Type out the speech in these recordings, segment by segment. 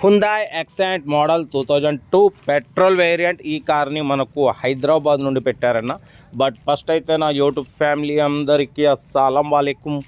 హుందాయ్ Xcent model 2002 petrol variant. ఈ కార్ని మనకు హైదరాబాద్ నుండి పెట్టారన్న. బట్ ఫస్ట్ అయితే నా యూట్యూబ్ ఫ్యామిలీ అందరికీ అస్సలం వాలేకుం,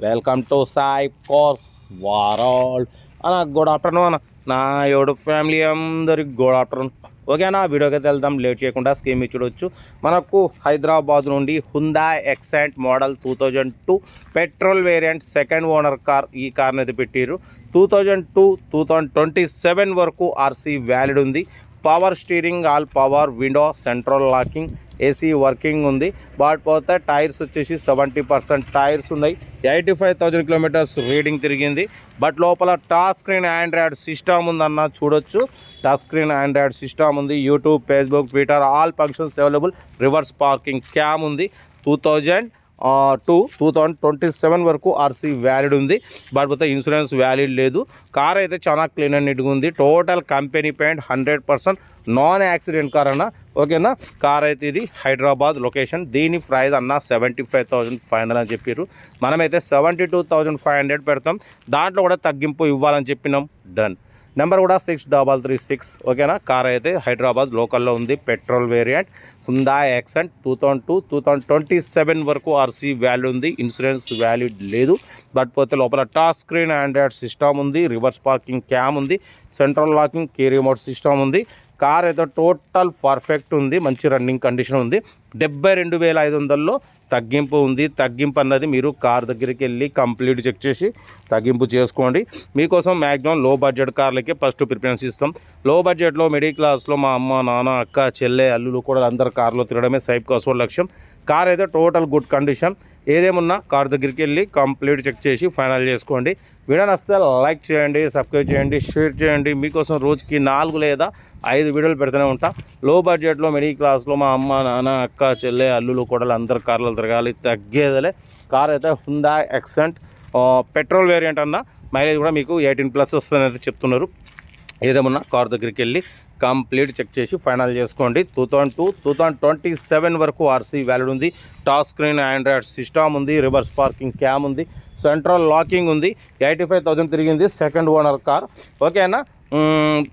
వెల్కమ్ టు సాయి కార్స్ వరల్డ్ అన్న. గుడ్ ఆఫ్టర్నూన్ అన్న. నా యూట్యూబ్ ఫ్యామిలీ అందరికి గుడ్ ఆఫ్టర్నూన్. ఓకేనా, వీడియోకి అయితే వెళ్దాం. లేట్ చేయకుండా స్కీమ్ చూడవచ్చు. మనకు హైదరాబాద్ నుండి Hyundai Xcent model 2002 petrol variant second owner car. ఈ కార్ని అయితే పెట్టారు. 2027 వరకు ఆర్సీ వ్యాలిడ్ ఉంది. Power steering, all power, window, central locking, AC working ఉంది. బట్ పోతే టైర్స్ వచ్చేసి 70% టైర్స్ ఉన్నాయి. 85,000 కిలోమీటర్స్ రీడింగ్ తిరిగింది. బట్ లోపల టచ్ స్క్రీన్ ఆండ్రాయిడ్ సిస్టమ్ ఉందన్న, చూడొచ్చు. టచ్ స్క్రీన్ ఆండ్రాయిడ్ సిస్టమ్ ఉంది. YouTube, Facebook, Twitter all functions available. Reverse parking cam ఉంది. 2027 వరకు ఆర్సీ వ్యాలిడ్ ఉంది. బట్ పోతే ఇన్సూరెన్స్ వ్యాలిడ్ లేదు. కార్ అయితే చాలా క్లీన్ అండ్ నీట్గా ఉంది. Total company paint, 100% non accident car అన్న. ఓకేనా, కార్ అయితే ఇది హైదరాబాద్ లొకేషన్. దీని ప్రైస్ అన్న 75,000 ఫైనల్ అని చెప్పారు. మనమైతే 72,500 పెడతాం. దాంట్లో కూడా తగ్గింపు ఇవ్వాలని చెప్పినాం. డన్. నెంబర్ కూడా 6336. ఓకేనా, కార్ అయితే హైదరాబాద్ లోకల్లో ఉంది. పెట్రోల్ వేరియంట్ హుందాయ్ ఎక్సెంట్ 2027 వరకు ఆర్సీ వాల్యూ ఉంది. ఇన్సూరెన్స్ వ్యాలిడ్ లేదు. బట్ పోతే లోపల టచ్ స్క్రీన్ ఆండ్రాయిడ్ సిస్టమ్ ఉంది. రివర్స్ పార్కింగ్ క్యామ్ ఉంది. Central locking, key remote system ఉంది. కార్ అయితే టోటల్ పర్ఫెక్ట్ ఉంది. మంచి రన్నింగ్ కండిషన్ ఉంది. 72,500లో తగ్గింపు ఉంది. తగ్గింపు అన్నది మీరు కార్ దగ్గరికి వెళ్ళి కంప్లీట్ చెక్ చేసి తగ్గింపు చేసుకోండి. మీకోసం మ్యాక్సిమం లో బడ్జెట్ కార్లకే ఫస్ట్ ప్రిఫరెన్స్ ఇస్తాం. లో బడ్జెట్లో మిడిల్ క్లాస్లో మా అమ్మ, నాన్న, అక్క, చెల్లె, అల్లులు కూడా అందరు కార్లో తిరగడమే సైప్ కోసం లక్ష్యం. కార్ అయితే టోటల్ గుడ్ కండిషన్. ఏదేమున్నా కార్ దగ్గరికి వెళ్ళి కంప్లీట్ చెక్ చేసి ఫైనల్ చేసుకోండి. వీడియో నచ్చితే లైక్ చేయండి, సబ్స్క్రైబ్ చేయండి, షేర్ చేయండి. మీకోసం రోజుకి 4 లేదా 5 వీడియోలు పెడుతూనే ఉంటా. లో బడ్జెట్లో మిడిల్ క్లాస్లో మా అమ్మ, నాన్న, అక్క, చెల్లె, అల్లులు కూడా అందరు కార్లు తిరగాలి, తగ్గేదలే. కార్ అయితే హుందాయ్ ఎక్సెంట్ పెట్రోల్ వేరియంట్ అన్న. మైలేజ్ కూడా మీకు 18+ వస్తుందని చెప్తున్నారు. ఏదేమన్నా కార్ దగ్గరికి వెళ్ళి కంప్లీట్ చెక్ చేసి ఫైనల్ చేసుకోండి. 2027 వరకు ఆర్సీ వ్యాలిడ్ ఉంది. టచ్ స్క్రీన్ ఆండ్రాయిడ్ సిస్టమ్ ఉంది. రివర్స్ పార్కింగ్ క్యామ్ ఉంది. సెంట్రల్ లాకింగ్ ఉంది. 85,000 తిరిగింది. Second owner car. ఓకేనా,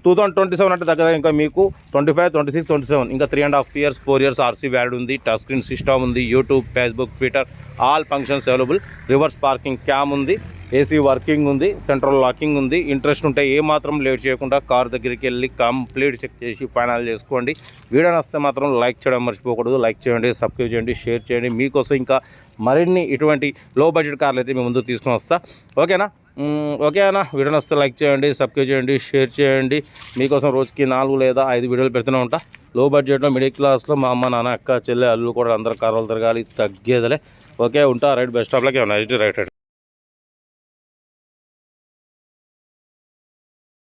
2027 అంటే దగ్గర ఇంకా మీకు 25, 26, 27 ఇంకా 3.5 years 4 years ఆర్సీ వ్యాలిడ్ ఉంది. టచ్ స్క్రీన్ సిస్టమ్ ఉంది. YouTube, Facebook, Twitter all functions available. Reverse parking cam ఉంది. ఏసీ వర్కింగ్ ఉంది. సెంట్రల్ లాకింగ్ ఉంది. ఇంట్రెస్ట్ ఉంటే ఏమాత్రం లేట్ చేయకుండా కార్ దగ్గరికి వెళ్ళి కంప్లీట్ చెక్ చేసి ఫైనల్ చేసుకోండి. వీడియో నచ్చితే మాత్రం లైక్ చేయడం మర్చిపోకూడదు. లైక్ చేయండి, సబ్స్క్రైబ్ చేయండి, షేర్ చేయండి. మీకోసం ఇంకా మరిన్ని ఇటువంటి లో బడ్జెట్ కార్లు అయితే మేము ముందు తీసుకొని వస్తా. ఓకేనా, ఓకే అన్న. వీడియో నచ్చితే లైక్ చేయండి, సబ్స్క్రైబ్ చేయండి, షేర్ చేయండి. మీకోసం రోజుకి 4 లేదా 5 వీడియోలు పెడుతూనే ఉంటా. లో బడ్జెట్లో మిడిల్ క్లాస్లో మా అమ్మ, నాన్న, అక్క, చెల్లె, అల్లు కూడా అందరు కార్లు తిరగాలి, తగ్గేదలే. ఓకే, ఉంటా. Right, best of luck. Nice day. Right.